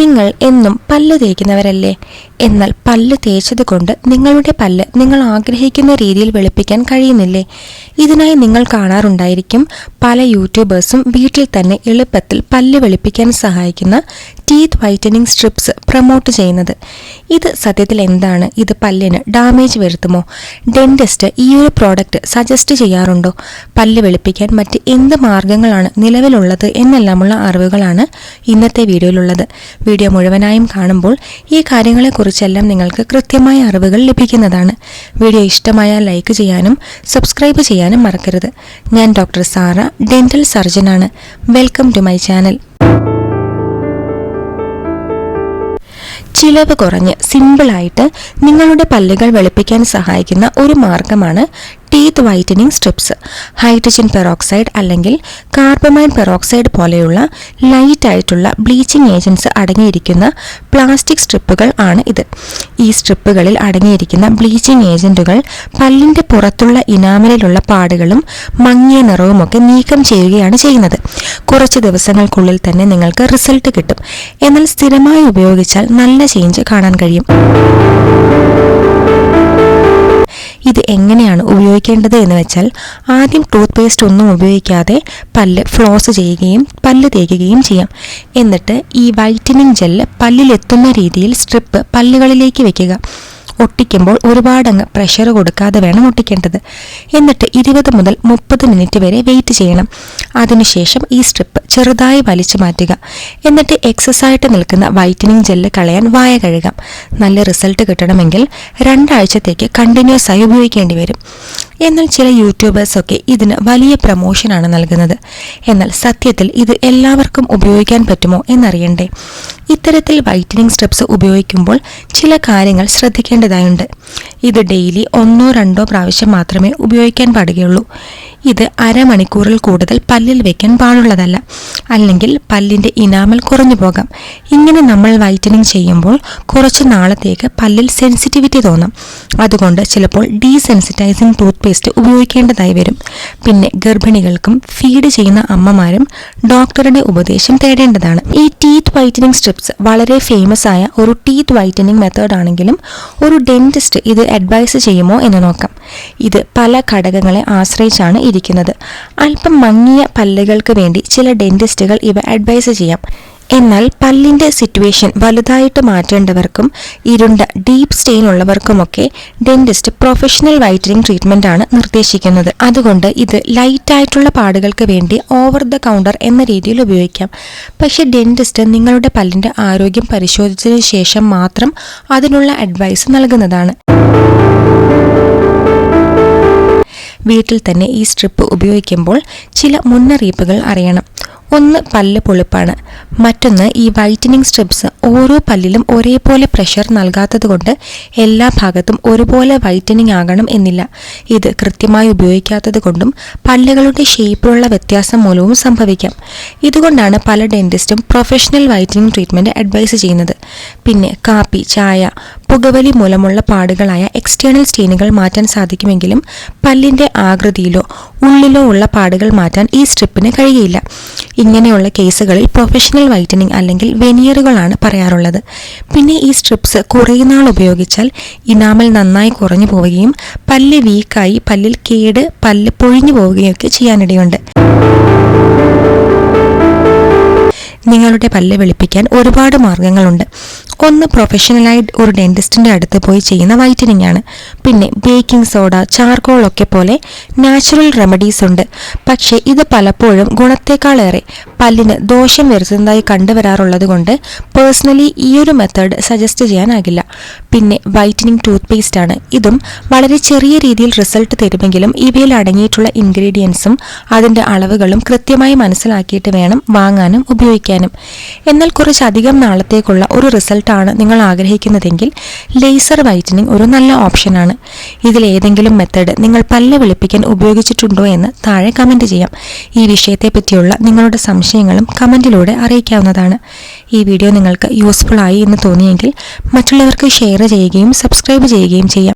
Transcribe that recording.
നിങ്ങൾ എന്നും പല്ല് തേക്കുന്നവരല്ലേ? എന്നാൽ പല്ല് തേച്ചതുകൊണ്ട് നിങ്ങളുടെ പല്ല് നിങ്ങൾ ആഗ്രഹിക്കുന്ന രീതിയിൽ വെളുപ്പിക്കാൻ കഴിയുന്നില്ലേ? ഇതിനായി നിങ്ങൾ കാണാറുണ്ടായിരിക്കും പല യൂട്യൂബേഴ്സും വീട്ടിൽ തന്നെ എളുപ്പത്തിൽ പല്ല് വെളുപ്പിക്കാൻ സഹായിക്കുന്ന ടീത്ത് വൈറ്റനിങ് സ്ട്രിപ്സ് പ്രൊമോട്ട് ചെയ്യുന്നത്. ഇത് സത്യത്തിൽ എന്താണ്? ഇത് പല്ലിന് ഡാമേജ് വരുത്തുമോ? ഡെന്റിസ്റ്റ് ഈ ഒരു പ്രോഡക്റ്റ് സജസ്റ്റ് ചെയ്യാറുണ്ടോ? പല്ല് വെളുപ്പിക്കാൻ മറ്റ് എന്ത് മാർഗങ്ങളാണ് നിലവിലുള്ളത് എന്നെല്ലാമുള്ള അറിവുകളാണ് ഇന്നത്തെ വീഡിയോയിലുള്ളത്. വീഡിയോ മുഴുവനായും കാണുമ്പോൾ ഈ കാര്യങ്ങളെക്കുറിച്ചെല്ലാം നിങ്ങൾക്ക് കൃത്യമായ അറിവുകൾ ലഭിക്കുന്നതാണ്. വീഡിയോ ഇഷ്ടമായാൽ ലൈക്ക് ചെയ്യാനും സബ്സ്ക്രൈബ് ചെയ്യാനും മറക്കരുത്. ഞാൻ ഡോക്ടർ സാറ, ഡെന്റൽ സർജനാണ്. Welcome to my channel. ചിലവ് കുറഞ്ഞ് സിമ്പിളായിട്ട് നിങ്ങളുടെ പല്ലുകൾ വെളുപ്പിക്കാൻ സഹായിക്കുന്ന ഒരു മാർഗമാണ് teeth whitening strips. Hydrogen peroxide അല്ലെങ്കിൽ കാർബമൈഡ് പെറോക്സൈഡ് പോലെയുള്ള ലൈറ്റ് ആയിട്ടുള്ള ബ്ലീച്ചിങ് ഏജൻസ് അടങ്ങിയിരിക്കുന്ന പ്ലാസ്റ്റിക് സ്ട്രിപ്പുകൾ ആണ് ഇത്. ഈ സ്ട്രിപ്പുകളിൽ അടങ്ങിയിരിക്കുന്ന ബ്ലീച്ചിങ് ഏജന്റുകൾ പല്ലിന്റെ പുറത്തുള്ള ഇനാമലിലുള്ള പാടുകളും മങ്ങിയ നിറവുമൊക്കെ നീക്കം ചെയ്യുകയാണ് ചെയ്യുന്നത്. കുറച്ച് ദിവസങ്ങൾക്കുള്ളിൽ തന്നെ നിങ്ങൾക്ക് റിസൾട്ട് കിട്ടും. എന്നാൽ സ്ഥിരമായി ഉപയോഗിച്ചാൽ നല്ല ചേഞ്ച് കാണാൻ കഴിയും. ഇത് എങ്ങനെയാണ് ഉപയോഗിക്കേണ്ടത് എന്ന് വെച്ചാൽ, ആദ്യം ടൂത്ത് പേസ്റ്റ് ഒന്നും ഉപയോഗിക്കാതെ പല്ല് ഫ്ലോസ് ചെയ്യുകയും പല്ല് തേക്കുകയും ചെയ്യാം. എന്നിട്ട് ഈ വൈറ്റനിങ് ജെല്ല് പല്ലിലെത്തുന്ന രീതിയിൽ സ്ട്രിപ്പ് പല്ലുകളിലേക്ക് വെക്കുക. ഒട്ടിക്കുമ്പോൾ ഒരുപാടങ്ങ് പ്രഷർ കൊടുക്കാതെ വേണം ഒട്ടിക്കേണ്ടത്. എന്നിട്ട് 20 മുതൽ 30 മിനിറ്റ് വരെ വെയിറ്റ് ചെയ്യണം. അതിനുശേഷം ഈ സ്ട്രിപ്പ് ചെറുതായി വലിച്ചു മാറ്റുക. എന്നിട്ട് എക്സസ് ആയിട്ട് നിൽക്കുന്ന വൈറ്റനിങ് ജെല്ല് കളയാൻ വായ കഴുകാം. നല്ല റിസൾട്ട് കിട്ടണമെങ്കിൽ 2 ആഴ്ചത്തേക്ക് കണ്ടിന്യൂസ് ആയി ഉപയോഗിക്കേണ്ടി വരും. എന്നാൽ ചില യൂട്യൂബേഴ്സൊക്കെ ഇതിന് വലിയ പ്രൊമോഷനാണ് നൽകുന്നത്. എന്നാൽ സത്യത്തിൽ ഇത് എല്ലാവർക്കും ഉപയോഗിക്കാൻ പറ്റുമോ എന്നറിയണ്ടേ? ഇത്തരത്തിൽ വൈറ്റനിങ് സ്ട്രിപ്സ് ഉപയോഗിക്കുമ്പോൾ ചില കാര്യങ്ങൾ ശ്രദ്ധിക്കേണ്ടതായുണ്ട്. ഇത് ഡെയിലി 1-2 പ്രാവശ്യം മാത്രമേ ഉപയോഗിക്കാൻ പാടുകയുള്ളൂ. ഇത് അരമണിക്കൂറിൽ കൂടുതൽ പല്ലിൽ വെക്കാൻ പാടുള്ളതല്ല. അല്ലെങ്കിൽ പല്ലിന്റെ ഇനാമൽ കുറഞ്ഞു പോകാം. ഇങ്ങനെ നമ്മൾ വൈറ്റനിങ് ചെയ്യുമ്പോൾ കുറച്ച് നാളത്തേക്ക് പല്ലിൽ സെൻസിറ്റിവിറ്റി തോന്നാം. അതുകൊണ്ട് ചിലപ്പോൾ ഡീസെൻസിറ്റൈസിങ് ടൂത്ത് പേസ്റ്റ് ഉപയോഗിക്കേണ്ടതായി വരും. പിന്നെ ഗർഭിണികൾക്കും ഫീഡ് ചെയ്യുന്ന അമ്മമാരും ഡോക്ടറുടെ ഉപദേശം തേടേണ്ടതാണ്. ഈ ടീത്ത് വൈറ്റനിങ് സ്ട്രിപ്സ് വളരെ ഫേമസ് ആയ ഒരു ടീത്ത് വൈറ്റനിങ് മെത്തേഡ് ആണെങ്കിലും ഒരു ഡെന്റിസ്റ്റ് ഇത് അഡ്വൈസ് ചെയ്യുമോ എന്ന് നോക്കാം. ഇത് പല ഘടകങ്ങളെ ആശ്രയിച്ചാണ് ഇരിക്കുന്നത്. അല്പം മങ്ങിയ പല്ലുകൾക്ക് വേണ്ടി ചില ഡെന്റിസ്റ്റുകൾ ഇവ അഡ്വൈസ് ചെയ്യാം. എന്നാൽ പല്ലിന്റെ സിറ്റുവേഷൻ വലുതായിട്ട് മാറ്റേണ്ടവർക്കും ഇരുണ്ട ഡീപ്പ് സ്റ്റെയിൻ ഉള്ളവർക്കുമൊക്കെ ഡെന്റിസ്റ്റ് പ്രൊഫഷണൽ വൈറ്റനിങ് ട്രീറ്റ്മെന്റ് ആണ് നിർദ്ദേശിക്കുന്നത്. അതുകൊണ്ട് ഇത് ലൈറ്റ് ആയിട്ടുള്ള പാടുകൾക്ക് വേണ്ടി ഓവർ ദ കൗണ്ടർ എന്ന രീതിയിൽ ഉപയോഗിക്കാം. പക്ഷെ ഡെന്റിസ്റ്റ് നിങ്ങളുടെ പല്ലിന്റെ ആരോഗ്യം പരിശോധിച്ചതിന് ശേഷം മാത്രം അതിനുള്ള അഡ്വൈസ് നൽകുന്നതാണ്. വീട്ടിൽ തന്നെ ഈ സ്ട്രിപ്പ് ഉപയോഗിക്കുമ്പോൾ ചില മുന്നറിയിപ്പുകൾ അറിയണം. ഒന്ന്, പല്ല് പൊളിപ്പാണ്. മറ്റൊന്ന്, ഈ വൈറ്റനിങ് സ്ട്രിപ്സ് ഓരോ പല്ലിലും ഒരേപോലെ പ്രഷർ നൽകാത്തതുകൊണ്ട് എല്ലാ ഭാഗത്തും ഒരുപോലെ വൈറ്റനിങ് ആകണം എന്നില്ല. ഇത് കൃത്യമായി ഉപയോഗിക്കാത്തത് കൊണ്ടും പല്ലുകളുടെ ഷേപ്പിലുള്ള വ്യത്യാസം മൂലവും സംഭവിക്കാം. ഇതുകൊണ്ടാണ് പല ഡെന്റിസ്റ്റും പ്രൊഫഷണൽ വൈറ്റനിങ് ട്രീറ്റ്മെന്റ് അഡ്വൈസ് ചെയ്യുന്നത്. പിന്നെ കാപ്പി, ചായ, പുകവലി മൂലമുള്ള പാടുകളായ എക്സ്റ്റേണൽ സ്റ്റെയിനുകൾ മാറ്റാൻ സാധിക്കുമെങ്കിലും പല്ലിന്റെ ആകൃതിയിലോ ഉള്ളിലോ ഉള്ള പാടുകൾ മാറ്റാൻ ഈ സ്ട്രിപ്പിന് കഴിയില്ല. ഇങ്ങനെയുള്ള കേസുകളിൽ പ്രൊഫഷണൽ വൈറ്റനിങ് അല്ലെങ്കിൽ വെനിയറുകളാണ് പറയാറുള്ളത്. പിന്നെ ഈ സ്ട്രിപ്സ് കുറേ നാൾ ഉപയോഗിച്ചാൽ ഇനാമൽ നന്നായി കുറഞ്ഞു പോവുകയും പല്ല് വീക്കായി പല്ലിൽ കേട്, പല്ല് പൊഴിഞ്ഞു പോവുകയൊക്കെ ചെയ്യാനിടയുണ്ട്. നിങ്ങളുടെ പല്ല് വെളുപ്പിക്കാൻ ഒരുപാട് മാർഗങ്ങളുണ്ട്. ഒന്ന്, പ്രൊഫഷണലായി ഒരു ഡെന്റിസ്റ്റിന്റെ അടുത്ത് പോയി ചെയ്യുന്ന വൈറ്റനിങ് ആണ്. പിന്നെ ബേക്കിംഗ് സോഡ, ചാർക്കോൾ ഒക്കെ പോലെ നാച്ചുറൽ റെമഡീസ് ഉണ്ട്. പക്ഷേ ഇത് പലപ്പോഴും ഗുണത്തെക്കാളേറെ പല്ലിന് ദോഷം വരുത്തുന്നതായി കണ്ടുവരാറുള്ളത് കൊണ്ട് പേഴ്സണലി ഈ ഒരു മെത്തേഡ് സജസ്റ്റ് ചെയ്യാനാകില്ല. പിന്നെ വൈറ്റനിങ് ടൂത്ത് പേസ്റ്റ് ആണ്. ഇതും വളരെ ചെറിയ രീതിയിൽ റിസൾട്ട് തരുമെങ്കിലും ഇവയിൽ അടങ്ങിയിട്ടുള്ള ഇൻഗ്രീഡിയൻസും അതിന്റെ അളവുകളും കൃത്യമായി മനസ്സിലാക്കിയിട്ട് വേണം വാങ്ങാനും ഉപയോഗിക്കാനും. എന്നാൽ കുറച്ചധികം നാളത്തേക്കുള്ള ഒരു റിസൾട്ടാണ് നിങ്ങൾ ആഗ്രഹിക്കുന്നതെങ്കിൽ ലേസർ വൈറ്റനിങ് ഒരു നല്ല ഓപ്ഷനാണ്. ഇതിലേതെങ്കിലും മെത്തേഡ് നിങ്ങൾ പല്ല് വെളുപ്പിക്കാൻ ഉപയോഗിച്ചിട്ടുണ്ടോ എന്ന് താഴെ കമന്റ് ചെയ്യാം. ഈ വിഷയത്തെ പറ്റിയുള്ള നിങ്ങളുടെ സംശയങ്ങളും കമന്റിലൂടെ അറിയിക്കാവുന്നതാണ്. ഈ വീഡിയോ നിങ്ങൾക്ക് യൂസ്ഫുൾ ആയി എന്ന് തോന്നിയെങ്കിൽ മറ്റുള്ളവർക്ക് ഷെയർ ചെയ്യുകയും സബ്സ്ക്രൈബ് ചെയ്യുകയും ചെയ്യാം.